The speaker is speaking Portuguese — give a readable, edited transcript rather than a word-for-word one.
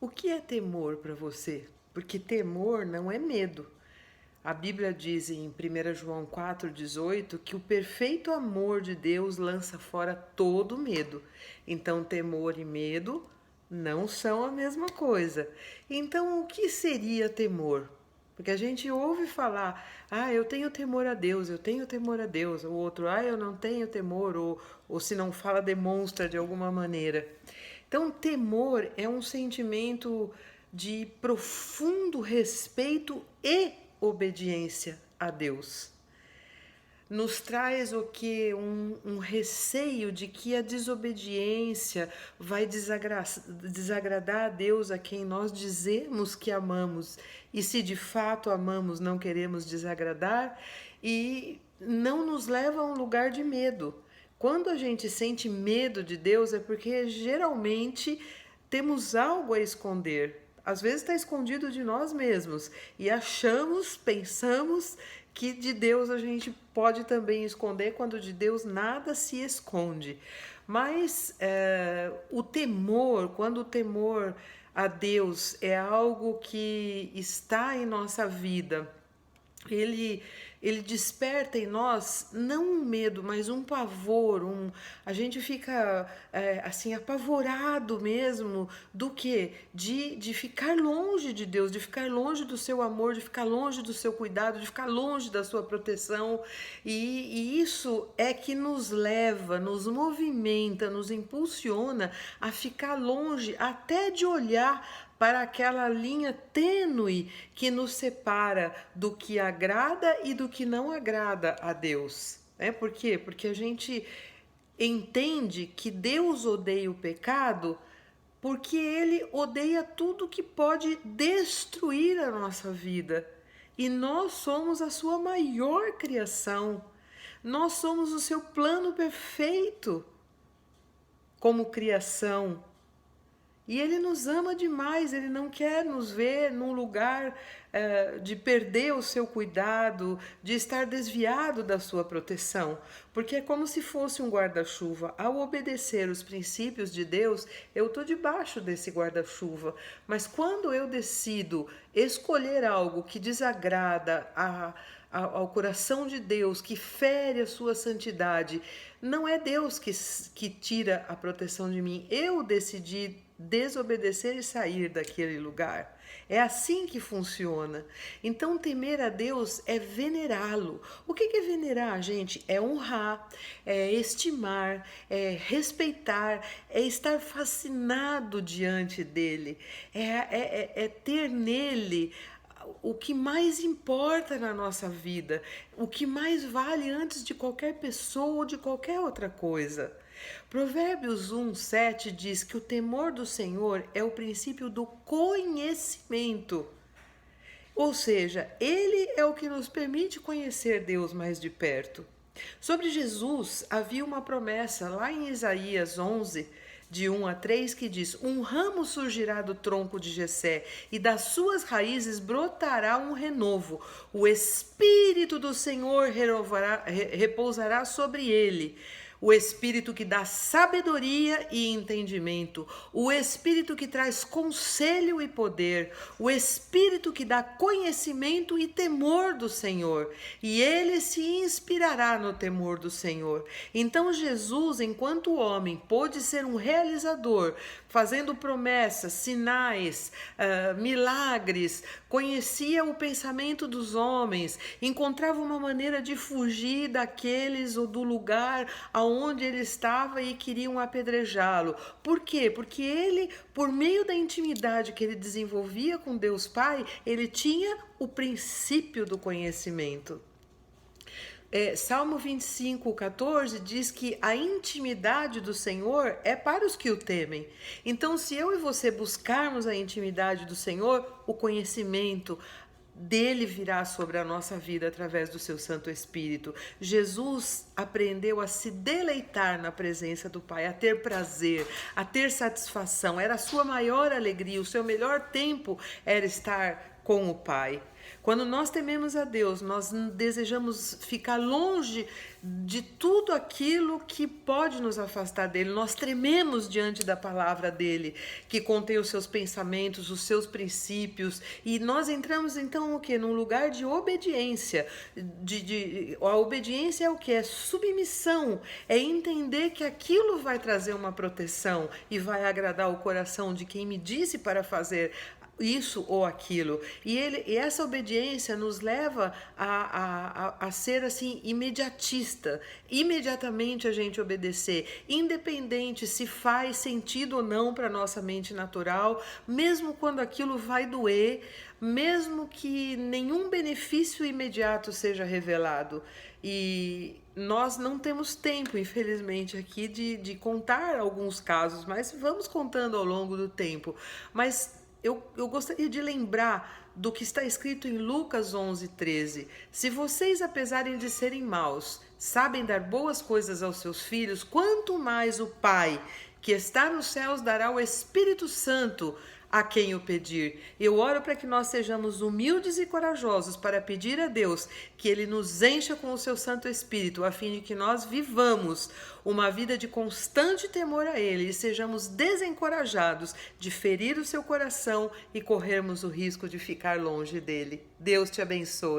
O que é temor para você? Porque temor não é medo. A Bíblia diz em 1 João 4,18 que o perfeito amor de Deus lança fora todo medo. Então, temor e medo não são a mesma coisa. Então, o que seria temor? Porque a gente ouve falar, eu tenho temor a Deus, eu tenho temor a Deus. O outro, eu não tenho temor, ou se não fala, demonstra de alguma maneira. Então, temor é um sentimento de profundo respeito e obediência a Deus. Nos traz o que? Um receio de que a desobediência vai desagradar a Deus, a quem nós dizemos que amamos, e se de fato amamos, não queremos desagradar, e não nos leva a um lugar de medo. Quando a gente sente medo de Deus é porque geralmente temos algo a esconder. Às vezes está escondido de nós mesmos e pensamos que de Deus a gente pode também esconder, quando de Deus nada se esconde. Mas o temor, quando o temor a Deus é algo que está em nossa vida, ele desperta em nós não um medo, mas um pavor, a gente fica assim apavorado mesmo do que? De ficar longe de Deus, de ficar longe do seu amor, de ficar longe do seu cuidado, de ficar longe da sua proteção, e isso é que nos leva, nos movimenta, nos impulsiona a ficar longe até de olhar para aquela linha tênue que nos separa do que agrada e do que não agrada a Deus. Por quê? Porque a gente entende que Deus odeia o pecado porque Ele odeia tudo que pode destruir a nossa vida. E nós somos a sua maior criação. Nós somos o seu plano perfeito como criação. E Ele nos ama demais, Ele não quer nos ver num lugar de perder o seu cuidado, de estar desviado da sua proteção. Porque é como se fosse um guarda-chuva. Ao obedecer os princípios de Deus, eu estou debaixo desse guarda-chuva. Mas quando eu decido escolher algo que desagrada ao coração de Deus, que fere a sua santidade, não é Deus que tira a proteção de mim. Eu decidi desobedecer e sair daquele lugar. É assim que funciona. Então, temer a Deus é venerá-lo. O que é venerar, gente? É honrar, é estimar, é respeitar, é estar fascinado diante dele, é ter nele o que mais importa na nossa vida, o que mais vale antes de qualquer pessoa ou de qualquer outra coisa. Provérbios 1:7 diz que o temor do Senhor é o princípio do conhecimento. Ou seja, Ele é o que nos permite conhecer Deus mais de perto. Sobre Jesus, havia uma promessa lá em Isaías 11, de 1 a 3, que diz: um ramo surgirá do tronco de Jessé, e das suas raízes brotará um renovo. O Espírito do Senhor repousará sobre ele. O Espírito que dá sabedoria e entendimento, o Espírito que traz conselho e poder, o Espírito que dá conhecimento e temor do Senhor, e ele se inspirará no temor do Senhor. Então Jesus, enquanto homem, pôde ser um realizador, fazendo promessas, sinais, milagres, conhecia o pensamento dos homens, encontrava uma maneira de fugir daqueles ou do lugar aonde ele estava e queriam apedrejá-lo. Por quê? Porque ele, por meio da intimidade que ele desenvolvia com Deus Pai, ele tinha o princípio do conhecimento. Salmo 25:14 diz que a intimidade do Senhor é para os que o temem. Então, se eu e você buscarmos a intimidade do Senhor, o conhecimento dele virá sobre a nossa vida através do seu Santo Espírito. Jesus aprendeu a se deleitar na presença do Pai, a ter prazer, a ter satisfação. Era a sua maior alegria, o seu melhor tempo era estar com o Pai. Quando nós tememos a Deus, nós desejamos ficar longe de tudo aquilo que pode nos afastar dele. Nós trememos diante da palavra dele, que contém os seus pensamentos, os seus princípios, e nós entramos então o quê? Num lugar de obediência. A obediência é o que? É submissão, é entender que aquilo vai trazer uma proteção e vai agradar o coração de quem me disse para fazer isso ou aquilo. E essa obediência nos leva a ser assim imediatista. Imediatamente a gente obedecer, independente se faz sentido ou não para nossa mente natural, mesmo quando aquilo vai doer, mesmo que nenhum benefício imediato seja revelado. E nós não temos tempo, infelizmente, aqui de contar alguns casos, mas vamos contando ao longo do tempo. Mas eu gostaria de lembrar do que está escrito em Lucas 11:13. Se vocês, apesar de serem maus, sabem dar boas coisas aos seus filhos, quanto mais o Pai, que está nos céus, dará o Espírito Santo a quem o pedir. Eu oro para que nós sejamos humildes e corajosos para pedir a Deus que Ele nos encha com o seu Santo Espírito, a fim de que nós vivamos uma vida de constante temor a Ele e sejamos desencorajados de ferir o seu coração e corrermos o risco de ficar longe dele. Deus te abençoe.